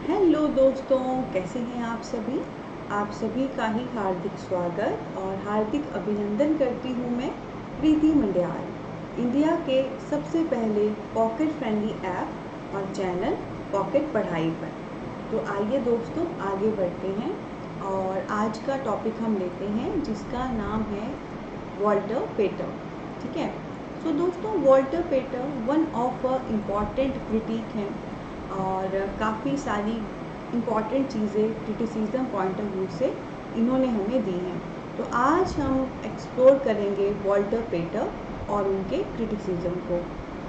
Hello दोस्तों, कैसे हैं आप सभी। आप सभी का ही हार्दिक स्वागत और हार्दिक अभिनंदन करती हूँ मैं, प्रीति मंडियाल। इंडिया के सबसे पहले पॉकेट फ्रेंडली ऐप और चैनल पॉकेट पढ़ाई पर। तो आइए दोस्तों आगे बढ़ते हैं और आज का टॉपिक हम लेते हैं जिसका नाम है वॉल्टर पेटर। ठीक है। सो दोस्तों, Walter Pater one of important critic हैं और काफ़ी सारी इम्पॉर्टेंट चीज़ें क्रिटिसिज्म पॉइंट ऑफ व्यू से इन्होंने हमें दी हैं। तो आज हम एक्सप्लोर करेंगे वॉल्टर पेटर और उनके क्रिटिसिज्म को।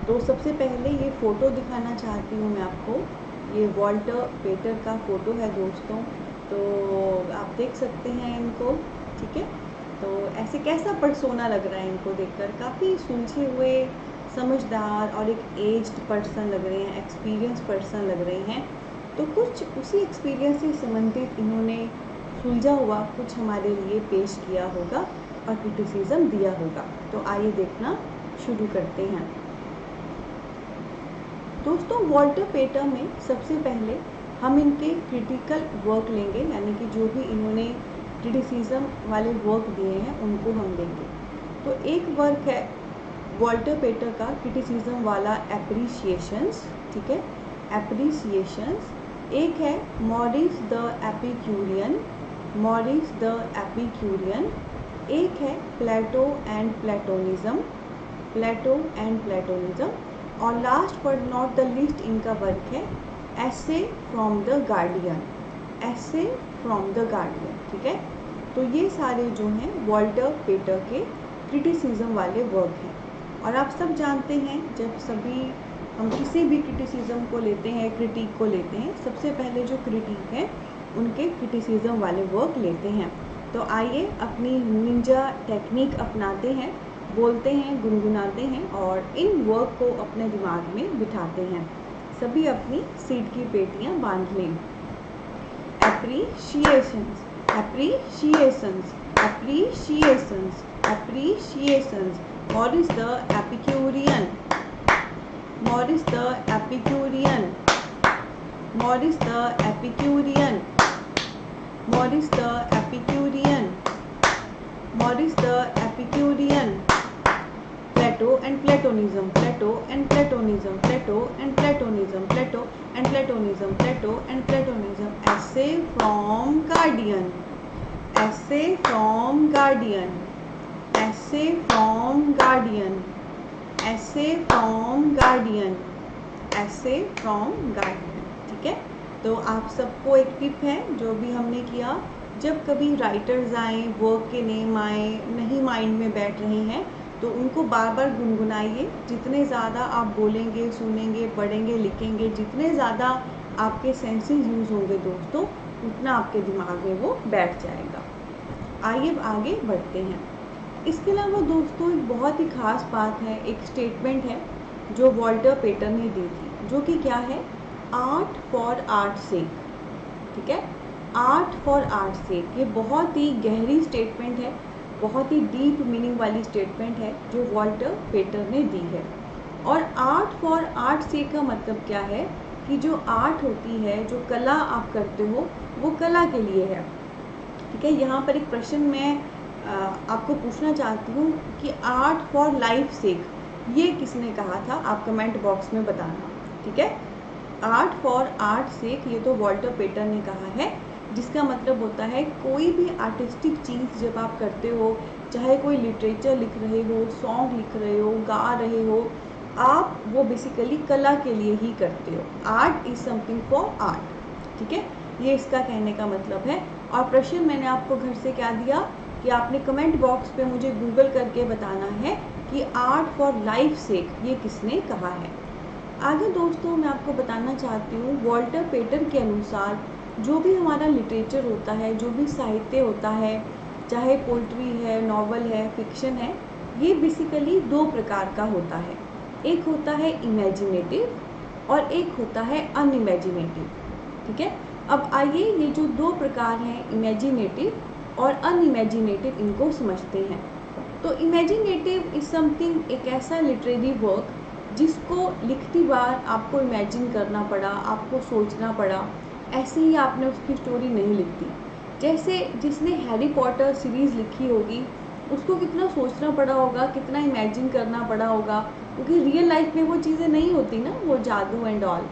तो सबसे पहले ये फ़ोटो दिखाना चाहती हूँ मैं आपको। ये वॉल्टर पेटर का फ़ोटो है दोस्तों, तो आप देख सकते हैं इनको। ठीक है। तो ऐसे कैसा पर्सोना लग रहा है इनको देखकर, काफ़ी सुलझे हुए, समझदार और एक एज्ड पर्सन लग रहे हैं, एक्सपीरियंस पर्सन लग रहे हैं। तो कुछ उसी एक्सपीरियंस से संबंधित इन्होंने सुलझा हुआ कुछ हमारे लिए पेश किया होगा और क्रिटिसिज्म दिया होगा। तो आइए देखना शुरू करते हैं। दोस्तों, वॉल्टर पेटर में सबसे पहले हम इनके क्रिटिकल वर्क लेंगे, यानी कि जो भी इन्होंने क्रिटिसिज्म वाले वर्क दिए हैं उनको हम लेंगे। तो एक वर्क है वॉल्टर पेटर का क्रिटिसिज्म वाला एप्रिशिएशंस। ठीक है, एप्रिशिएशंस। एक है Marius the Epicurean, Marius the Epicurean. एक है Plato and Platonism, Plato and Platonism. और last but not the least इनका वर्क है essay from the Guardian, essay from the Guardian. ठीक है। तो ये सारे जो हैं वॉल्टर पेटर के क्रिटिसिज्म वाले वर्क हैं। और आप सब जानते हैं, जब सभी हम किसी भी क्रिटिसिज्म को लेते हैं, क्रिटिक को लेते हैं, सबसे पहले जो क्रिटिक है उनके क्रिटिसिज्म वाले वर्क लेते हैं। तो आइए अपनी निंजा टेक्निक अपनाते हैं, बोलते हैं, गुनगुनाते हैं और इन वर्क को अपने दिमाग में बिठाते हैं। सभी अपनी सीट की पेटियां बांध लें। Appreciations, appreciations, appreciations, appreciations. Marius the Epicurean, Marius the Epicurean, Marius the Epicurean, Marius the Epicurean, Marius the Epicurean. Plato and Platonism, Plato and Platonism, Plato and Platonism, Plato and Platonism, Plato and Platonism. Essay from Guardian, essay from Guardian, essay from Guardian, essay from Guardian, essay from Guardian. ठीक है। तो आप सबको एक tip है, जो भी हमने किया, जब कभी राइटर्स आए, वर्क के नेम आए, नहीं माइंड में बैठ रहे हैं, तो उनको बार बार गुनगुनाइए। जितने ज़्यादा आप बोलेंगे, सुनेंगे, पढ़ेंगे, लिखेंगे, जितने ज़्यादा आपके सेंसेस यूज़ होंगे दोस्तों, उतना आपके दिमाग में वो बैठ जाएगा। आइए आगे बढ़ते हैं। इसके अलावा दोस्तों एक बहुत ही ख़ास बात है, एक स्टेटमेंट है जो वॉल्टर पेटर ने दी थी, जो कि क्या है, आर्ट फॉर आर्ट सेक। ठीक है, आर्ट फॉर आर्ट सेक। ये बहुत ही गहरी स्टेटमेंट है, बहुत ही डीप मीनिंग वाली स्टेटमेंट है जो वॉल्टर पेटर ने दी है। और आर्ट फॉर आर्ट सेक का मतलब क्या है कि जो आर्ट होती है, जो कला आप करते हो, वो कला के लिए है। ठीक है। यहाँ पर एक प्रश्न मैं आपको पूछना चाहती हूँ कि आर्ट फॉर लाइफ सेक ये किसने कहा था, आप कमेंट बॉक्स में बताना। ठीक है। आर्ट फॉर आर्ट सेक ये तो वॉल्टर पेटर ने कहा है, जिसका मतलब होता है कोई भी आर्टिस्टिक चीज़ जब आप करते हो, चाहे कोई लिटरेचर लिख रहे हो, सॉन्ग लिख रहे हो, गा रहे हो, आप वो बेसिकली कला के लिए ही करते हो। Art is something for art. ठीक है, ये इसका कहने का मतलब है। और प्रश्न मैंने आपको घर से क्या दिया कि आपने कमेंट बॉक्स पे मुझे गूगल करके बताना है कि आर्ट फॉर लाइफ सेक ये किसने कहा है। आगे दोस्तों मैं आपको बताना चाहती हूँ, वॉल्टर पेटर के अनुसार जो भी हमारा लिटरेचर होता है, जो भी साहित्य होता है, चाहे पोइट्री है, नॉवल है, फिक्शन है, ये बेसिकली दो प्रकार का होता है। एक होता है इमेजिनेटिव और एक होता है अनइमेजिनेटिव। ठीक है। अब आइए ये जो दो प्रकार हैं, इमेजिनेटिव और अनइमेजिनेटिव, इनको समझते हैं। तो इमेजिनेटिव इज समथिंग, एक ऐसा लिटरेरी वर्क जिसको लिखती बार आपको इमेजिन करना पड़ा, आपको सोचना पड़ा, ऐसे ही आपने उसकी स्टोरी नहीं लिख दी। जैसे जिसने हैरी पॉटर सीरीज़ लिखी होगी उसको कितना सोचना पड़ा होगा, कितना इमेजिन करना पड़ा होगा, क्योंकि रियल लाइफ में वो चीज़ें नहीं होती ना, वो जादू एंड ऑल।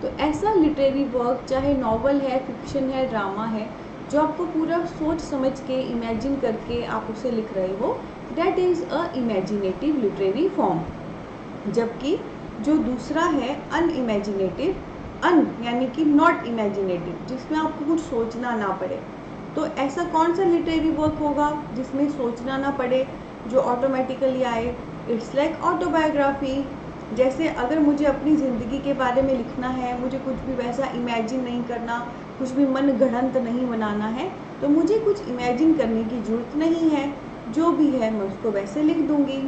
तो ऐसा लिटरेरी वर्क, चाहे नॉवल है, फिक्शन है, ड्रामा है, जो आपको पूरा सोच समझ के इमेजिन करके आप उसे लिख रहे हो, that is a imaginative literary form. जबकि जो दूसरा है अनइमेजिनेटिव, अन यानी कि नॉट इमेजिनेटिव, जिसमें आपको कुछ सोचना ना पड़े। तो ऐसा कौन सा लिटरेरी वर्क होगा जिसमें सोचना ना पड़े, जो ऑटोमेटिकली आए? It's like autobiography. जैसे अगर मुझे अपनी ज़िंदगी के बारे में लिखना है, मुझे कुछ भी वैसा इमेजिन नहीं करना, कुछ भी मन गढ़ंत नहीं बनाना है, तो मुझे कुछ इमेजिन करने की ज़रूरत नहीं है, जो भी है मैं उसको वैसे लिख दूँगी।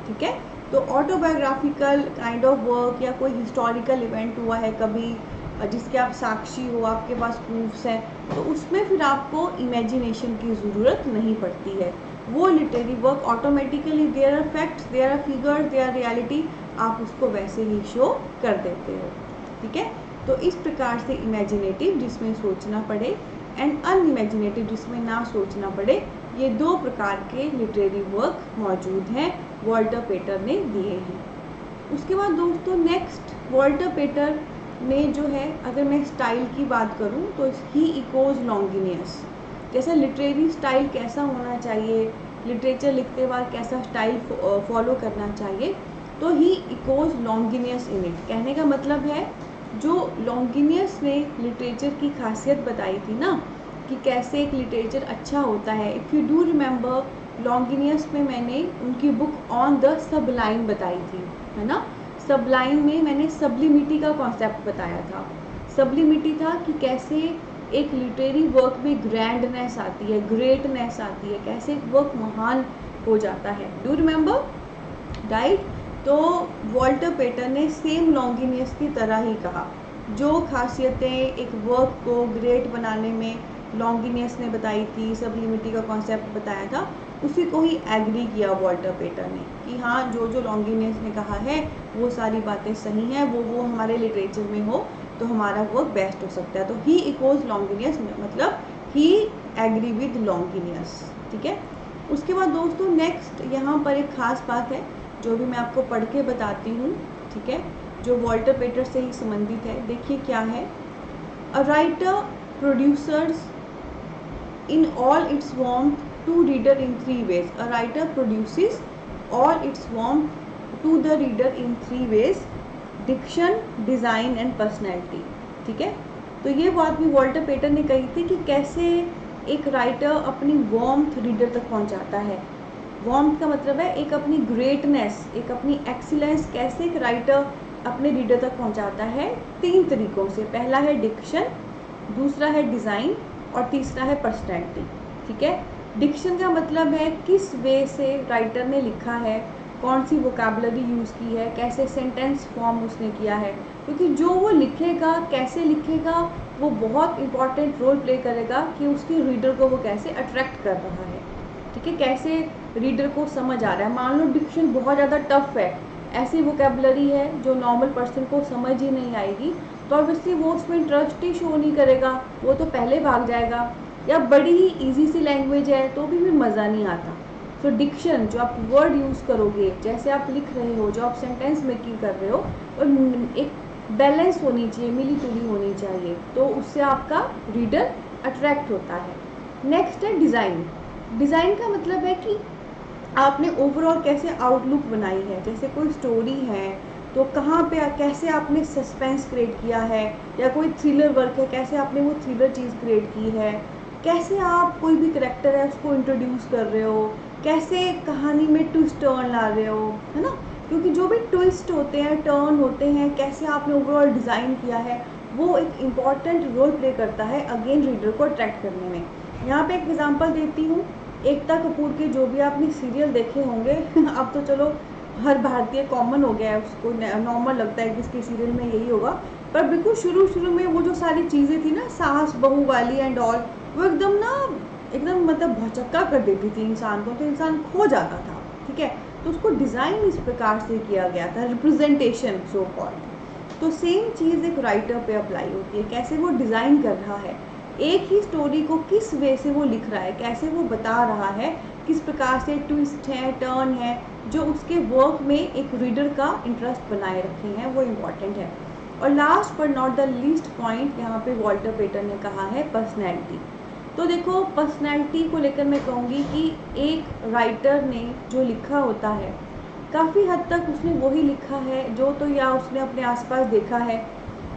ठीक है, तो ऑटोबायोग्राफिकल काइंड ऑफ वर्क या कोई हिस्टोरिकल इवेंट हुआ है कभी, जिसके आप साक्षी हो, आपके पास प्रूफ्स हैं, तो उसमें फिर आपको इमेजिनेशन की ज़रूरत नहीं पड़ती है। वो literary work automatically, there are facts, there are figures, there are reality, आप उसको वैसे ही शो कर देते हो। ठीक है, तो इस प्रकार से इमेजिनेटिव जिसमें सोचना पड़े एंड अनइमेजिनेटिव जिसमें ना सोचना पड़े, ये दो प्रकार के लिटरेरी वर्क मौजूद हैं, वॉल्टर पेटर ने दिए हैं। उसके बाद दोस्तों नेक्स्ट, वॉल्टर पेटर ने जो है, अगर मैं स्टाइल की बात करूं तो ही इकोज लॉन्गिनियस। जैसे लिटरेरी स्टाइल कैसा होना चाहिए, लिटरेचर लिखते वक्त कैसा स्टाइल फॉलो करना चाहिए, तो ही इकोज लॉन्गिनियस इन इट। कहने का मतलब है, जो लॉन्गिनियस ने लिटरेचर की खासियत बताई थी ना, कि कैसे एक लिटरेचर अच्छा होता है। इफ़ यू डू रिमेंबर, लॉन्गिनियस में मैंने उनकी बुक ऑन द सबलाइन बताई थी, है ना। सबलाइन में मैंने सब्लिमिटी का कॉन्सेप्ट बताया था। सब्लिमिटी था कि कैसे एक लिटरेरी वर्क में ग्रैंडनेस आती है, ग्रेटनेस आती है, कैसे एक वर्क महान हो जाता है। Do remember, right. तो वॉल्टर पेटर ने सेम लॉन्गिनियस की तरह ही कहा, जो खासियतें एक वर्क को ग्रेट बनाने में लॉन्गिनियस ने बताई थी, सब्लिमिटी का कॉन्सेप्ट बताया था, उसी को ही एग्री किया वॉल्टर पेटर ने कि हाँ, जो जो लॉन्गिनियस ने कहा है वो सारी बातें सही हैं, वो हमारे लिटरेचर में हो तो हमारा वर्क बेस्ट हो सकता है। तो ही इक्वल्स लॉन्गिनियस, मतलब ही एग्री विद लॉन्गिनियस। ठीक है, उसके बाद दोस्तों नेक्स्ट यहाँ पर एक खास बात है जो भी मैं आपको पढ़ के बताती हूँ। ठीक है, जो वॉल्टर पेटर से ही संबंधित है। देखिए क्या है, a writer producers in all its warmth to reader in three ways. A writer produces all its warmth to the reader in three ways: diction, design and personality. ठीक है, तो ये बात भी वॉल्टर पेटर ने कही थी कि कैसे एक राइटर अपनी वार्मथ रीडर तक पहुंचाता है। वार्मथ का मतलब है एक अपनी ग्रेटनेस, एक अपनी एक्सीलेंस, कैसे एक राइटर अपने रीडर तक पहुंचाता है, तीन तरीकों से। पहला है डिक्शन, दूसरा है डिज़ाइन और तीसरा है पर्सनैलिटी। ठीक है, डिक्शन का मतलब है किस वे से राइटर ने लिखा है, कौन सी वोकैबुलरी यूज़ की है, कैसे सेंटेंस फॉर्म उसने किया है, क्योंकि जो वो लिखेगा, कैसे लिखेगा, वो बहुत इंपॉर्टेंट रोल प्ले करेगा कि उसके रीडर को वो कैसे अट्रैक्ट कर रहा है। ठीक है, कैसे रीडर को समझ आ रहा है। मान लो डिक्शन बहुत ज़्यादा टफ है, ऐसी वोकैबुलरी है जो नॉर्मल पर्सन को समझ ही नहीं आएगी, तो ऑब्वियसली वो उसमें इंटरेस्ट ही शो नहीं करेगा, वो तो पहले भाग जाएगा। या बड़ी ही ईजी सी लैंग्वेज है तो भी मज़ा नहीं आता। तो डिक्शन, जो आप वर्ड यूज़ करोगे, जैसे आप लिख रहे हो, जो आप सेंटेंस मेकिंग कर रहे हो, और एक बैलेंस होनी चाहिए, मिली जुली होनी चाहिए, तो उससे आपका रीडर अट्रैक्ट होता है। नेक्स्ट है डिज़ाइन। डिज़ाइन का मतलब है कि आपने ओवरऑल कैसे आउटलुक बनाई है। जैसे कोई स्टोरी है तो कहाँ पे कैसे आपने सस्पेंस क्रिएट किया है, या कोई थ्रिलर वर्क है कैसे आपने वो थ्रिलर चीज़ क्रिएट की है, कैसे आप कोई भी करेक्टर है उसको इंट्रोड्यूस कर रहे हो, कैसे कहानी में ट्विस्ट टर्न ला रहे हो, है ना। क्योंकि जो भी ट्विस्ट होते हैं, टर्न होते हैं, कैसे आपने ओवरऑल डिज़ाइन किया है, वो एक इम्पॉर्टेंट रोल प्ले करता है अगेन रीडर को अट्रैक्ट करने में। यहाँ पे एक एग्जांपल देती हूँ, एकता कपूर के जो भी आपने सीरियल देखे होंगे अब तो चलो हर भारतीय कॉमन हो गया है, उसको नॉर्मल लगता है कि इसके सीरियल में यही होगा, पर बिल्कुल शुरू में वो जो सारी चीज़ें थी ना, सास बहू वाली एंड ऑल, वो एकदम मतलब भौचक्का कर देती थी इंसान को, तो इंसान खो जाता था। ठीक है, तो उसको डिज़ाइन इस प्रकार से किया गया था, रिप्रेजेंटेशन सो कॉल्ड। तो सेम चीज़ एक राइटर पे अप्लाई होती है, कैसे वो डिज़ाइन कर रहा है, एक ही स्टोरी को किस वे से वो लिख रहा है, कैसे वो बता रहा है, किस प्रकार से ट्विस्ट है, टर्न है, जो उसके वर्क में एक रीडर का इंटरेस्ट बनाए रखे हैं, वो इम्पॉर्टेंट है। और लास्ट पर नॉट द लीस्ट पॉइंट यहाँ पे वॉल्टर पेटर ने कहा है पर्सनैलिटी। तो देखो पर्सनैलिटी को लेकर मैं कहूँगी कि एक राइटर ने जो लिखा होता है काफ़ी हद तक उसने वही लिखा है जो तो या उसने अपने आसपास देखा है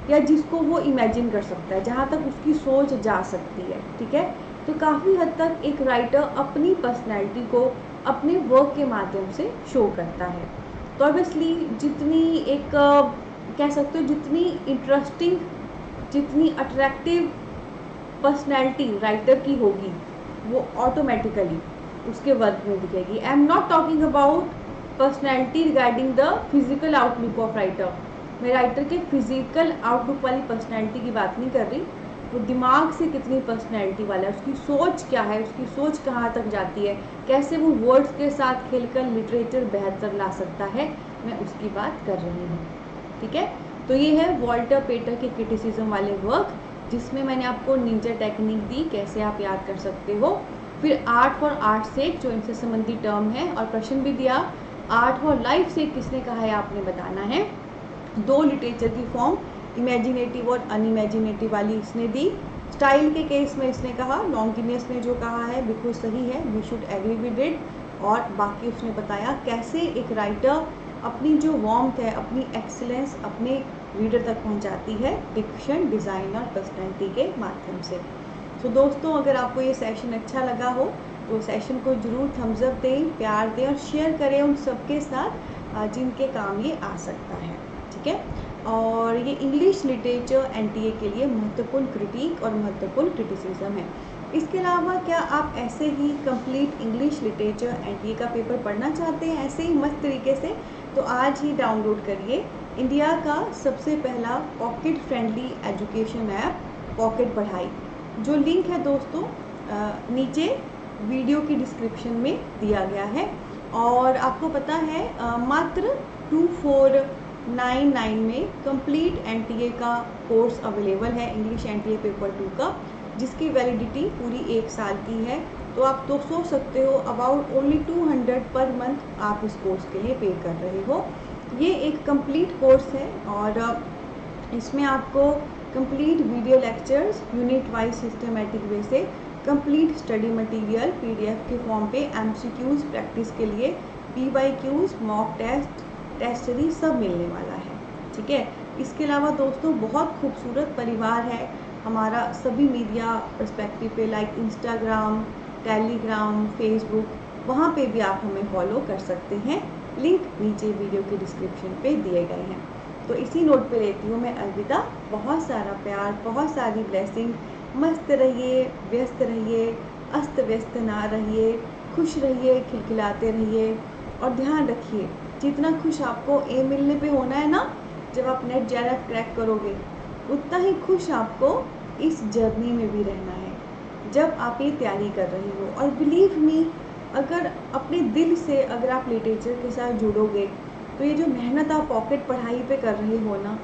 या जिसको वो इमेजिन कर सकता है, जहाँ तक उसकी सोच जा सकती है, ठीक है। तो काफ़ी हद तक एक राइटर अपनी पर्सनैलिटी को अपने वर्क के माध्यम से शो करता है। तो ऑब्वियसली जितनी एक कह सकते हो जितनी इंटरेस्टिंग, जितनी अट्रैक्टिव पर्सनैलिटी राइटर की होगी वो ऑटोमेटिकली उसके वर्क में दिखेगी। I am not talking about personality regarding the physical outlook of writer. मैं राइटर के फिजिकल आउटलुक वाली पर्सनैलिटी की बात नहीं कर रही, वो दिमाग से कितनी पर्सनैलिटी वाला है, उसकी सोच क्या है, उसकी सोच कहाँ तक जाती है, कैसे वो वर्ड्स के साथ खेलकर लिटरेचर बेहतर ला सकता है, मैं उसकी बात कर रही हूँ, ठीक है। तो ये है वॉल्टर पेटर के क्रिटिसिज्म वाले वर्क, जिसमें मैंने आपको निंजा टेक्निक दी, कैसे आप याद कर सकते हो, फिर आर्ट फॉर आर्ट सेक जो इनसे संबंधित टर्म है, और प्रश्न भी दिया आर्ट फॉर लाइफ सेक किसने कहा है आपने बताना है। दो लिटरेचर की फॉर्म इमेजिनेटिव और अनइमेजिनेटिव वाली इसने दी। स्टाइल के केस में इसने कहा लॉन्गिनियस ने जो कहा है बिल्कुल सही है, we should agree with it. और बाकी उसने बताया कैसे एक राइटर अपनी जो वार्मथ है, अपनी एक्सीलेंस अपने रीडर तक पहुंचाती है डिक्शन, डिज़ाइन और पर्सनैलिटी के माध्यम से। तो दोस्तों अगर आपको ये सेशन अच्छा लगा हो तो सेशन को ज़रूर थम्स अप दें, प्यार दें और शेयर करें उन सबके साथ जिनके काम ये आ सकता है, ठीक है। और ये इंग्लिश लिटरेचर एनटीए के लिए महत्वपूर्ण क्रिटिक और महत्वपूर्ण क्रिटिसिज्म है। इसके अलावा क्या आप ऐसे ही कंप्लीट इंग्लिश लिटरेचर एनटीए का पेपर पढ़ना चाहते हैं ऐसे ही मस्त तरीके से, तो आज ही डाउनलोड करिए इंडिया का सबसे पहला pocket friendly education app pocket पढ़ाई। जो लिंक है दोस्तों नीचे वीडियो की डिस्क्रिप्शन में दिया गया है। और आपको पता है मात्र 2499 में कंप्लीट एनटीए का कोर्स अवेलेबल है, इंग्लिश एनटीए पेपर 2 का, जिसकी वैलिडिटी पूरी 1 साल की है। तो आप तो सोच सकते हो अबाउट ओनली 200 पर मंथ आप इस कोर्स के लिए पे कर रहे हो। ये एक कंप्लीट कोर्स है और इसमें आपको complete video lectures unit wise systematic way से, कंप्लीट स्टडी मटेरियल पीडीएफ के फॉर्म पे, एमसीक्यूज प्रैक्टिस के लिए, PYQs, mock test, test series सब मिलने वाला है, ठीक है। इसके अलावा दोस्तों बहुत खूबसूरत परिवार है हमारा सभी मीडिया पर्सपेक्टिव पे, लाइक इंस्टाग्राम, टेलीग्राम, फेसबुक, वहाँ पे भी आप हमें फॉलो कर सकते हैं। लिंक नीचे वीडियो के डिस्क्रिप्शन पे दिए गए हैं। तो इसी नोट पे लेती हूँ मैं अलविदा। बहुत सारा प्यार, बहुत सारी ब्लेसिंग। मस्त रहिए, व्यस्त रहिए, अस्त व्यस्त ना रहिए, खुश रहिए, खिलखिलाते रहिए। और ध्यान रखिए जितना खुश आपको ए मिलने पे होना है ना, जब आप नेट जेआरएफ क्रैक करोगे, उतना ही खुश आपको इस जर्नी में भी रहना है जब आप ये तैयारी कर रहे हो। और बिलीव मी, अगर अपने दिल से अगर आप लिटरेचर के साथ जुड़ोगे तो ये जो मेहनत आप पॉकेट पढ़ाई पे कर रहे हो ना,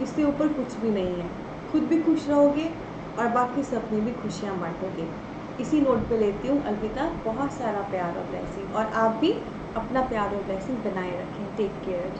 इससे ऊपर कुछ भी नहीं है। खुद भी खुश रहोगे और बाकी सब में भी खुशियाँ बांटोगे। इसी नोट पे लेती हूँ अलविदा। बहुत सारा प्यार और ब्लेसिंग, और आप भी अपना प्यार और ब्लेसिंग बनाए रखें। Take care.